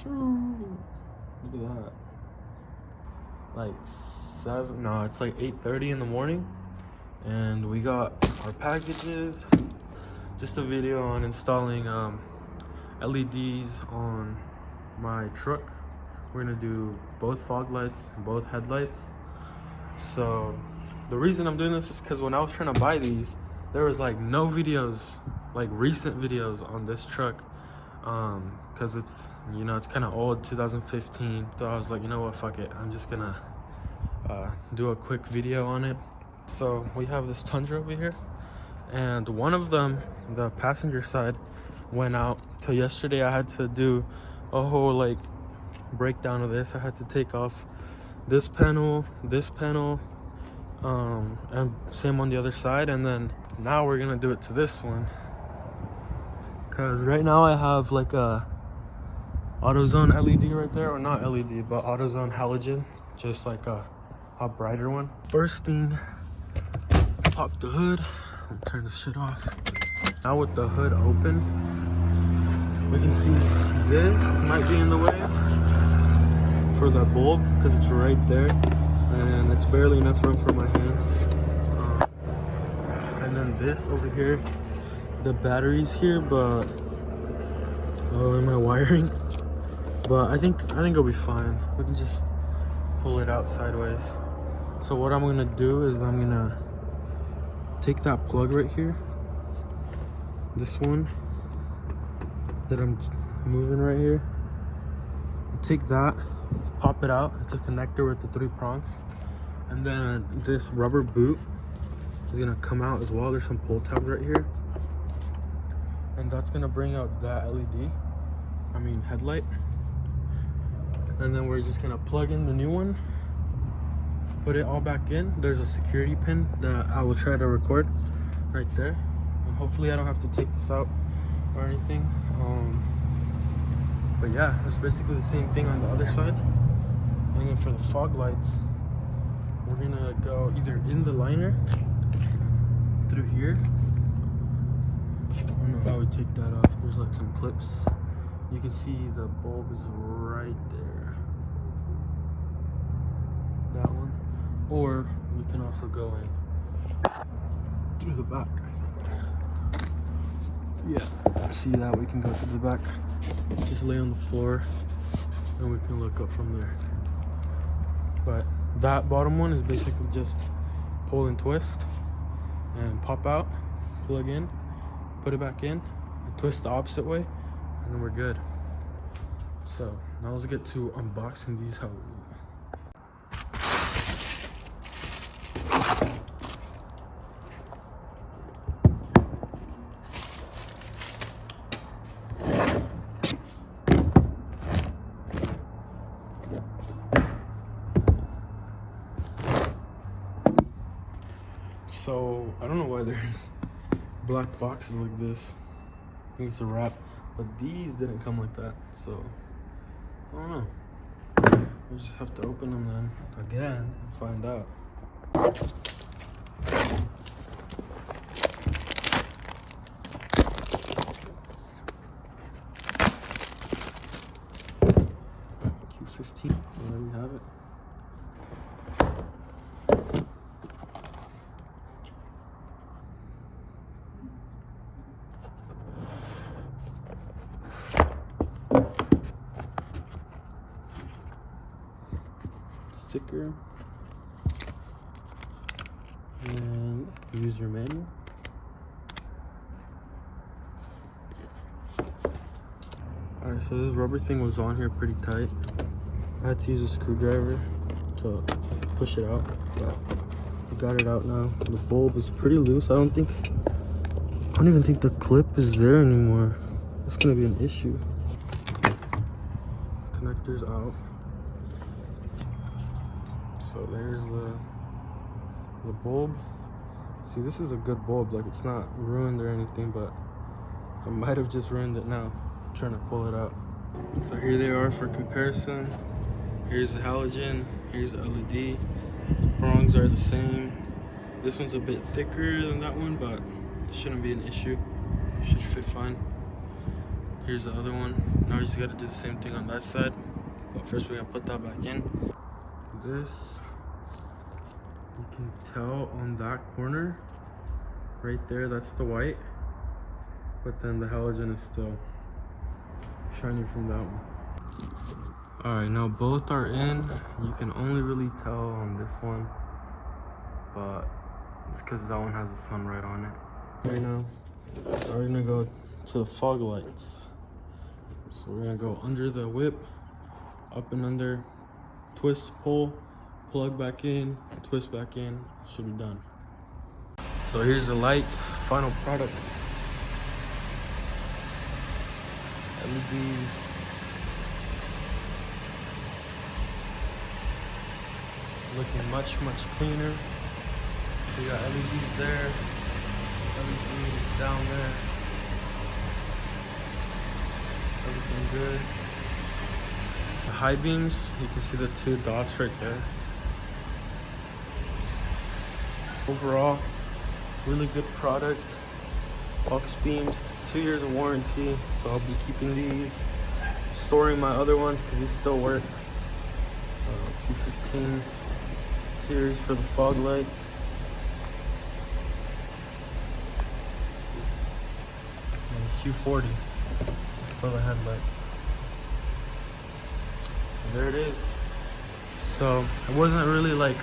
Look at that. Like 7, no, it's like 8:30 in the morning, and we got our packages. Just a video on installing LEDs on my truck. We're gonna do both fog lights, both headlights. So the reason I'm doing this is because when I was trying to buy these, there was like no videos, like recent videos on this truck, because it's, you know, it's kind of old, 2015. So I was like, you know what, fuck it, I'm just gonna do a quick video on it. So we have this Tundra over here, and one of them, the passenger side, went out. So yesterday I had to do a whole like breakdown of this. I had to take off this panel, and same on the other side, and then now we're gonna do it to this one, because right now I have like a AutoZone LED right there, or not LED but AutoZone halogen, just like a brighter one. First thing, pop the hood. Turn this shit off. Now with the hood open, we can see this might be in the way for the bulb, because it's right there and it's barely enough room for my hand. And then this over here, the battery's here, but in my wiring, but I think it'll be fine. We can just pull it out sideways. So what I'm gonna do is I'm gonna take that plug right here, this one that I'm moving right here, take that, pop it out. It's a connector with the 3 prongs, and then this rubber boot is gonna come out as well. There's some pull tabs right here, and that's gonna bring out that headlight. And then we're just gonna plug in the new one, put it all back in. There's a security pin that I will try to record right there, and hopefully I don't have to take this out or anything. But yeah, it's basically the same thing on the other side. And then for the fog lights, we're gonna go either in the liner through here. I don't know how we take that off. There's like some clips. You can see the bulb is right there, that one. Or we can also go in through the back, I think. Yeah, see that? We can go through the back. Just lay on the floor and we can look up from there. But that bottom one is basically just pull and twist and pop out, plug in, put it back in, and twist the opposite way, and then we're good. So now let's get to unboxing these. So I don't know why they're in black boxes like this. I think it's a wrap, but these didn't come like that, so I don't know. We'll just have to open them then again and find out. Q15, there we have it. Sticker and user manual. Alright, so this rubber thing was on here pretty tight. I had to use a screwdriver to push it out, but we got it out now. The bulb is pretty loose. I don't even think the clip is there anymore. That's gonna be an issue. Connector's out. So there's the bulb. See, this is a good bulb, like it's not ruined or anything, but I might have just ruined it now trying to pull it out. So here they are for comparison. Here's the halogen, here's the LED. The prongs are the same. This one's a bit thicker than that one, but it shouldn't be an issue. It should fit fine. Here's the other one. Now we just gotta do the same thing on that side, but first we're gonna put that back in. This, you can tell on that corner right there, that's the white, but then the halogen is still shining from that one. All right, now both are in. You can only really tell on this one, but it's because that one has the sun right on it. Right now, we're gonna go to the fog lights. So we're gonna go under the whip, up and under, twist, pull, plug back in, twist back in, should be done. So here's the lights, final product. LEDs. Looking much cleaner. We got LEDs there, LEDs down there. Everything good. The high beams, you can see the 2 dots right there. Overall, really good product. AuxBeams, 2 years of warranty, so I'll be keeping these, storing my other ones because these still work. Q15 series for the fog lights. And Q40 for the headlights. And there it is. So it wasn't really like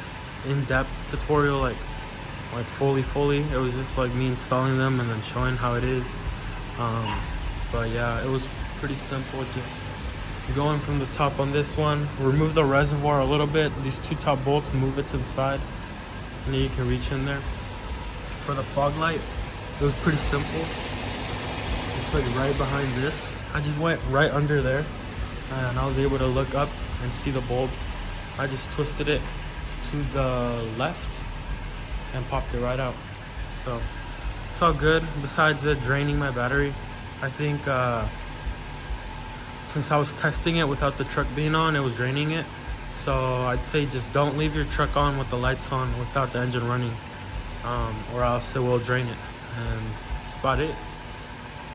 in-depth tutorial, like fully. It was just like me installing them and then showing how it is. But yeah, it was pretty simple. Just going from the top on this one, remove the reservoir a little bit, these 2 top bolts, move it to the side, and then you can reach in there. For the fog light, it was pretty simple. It's like right behind this. I just went right under there and I was able to look up and see the bulb. I just twisted it to the left and popped it right out. So it's all good, besides it draining my battery. I think since I was testing it without the truck being on, it was draining it. So I'd say just don't leave your truck on with the lights on without the engine running, or else it will drain it. And that's about it.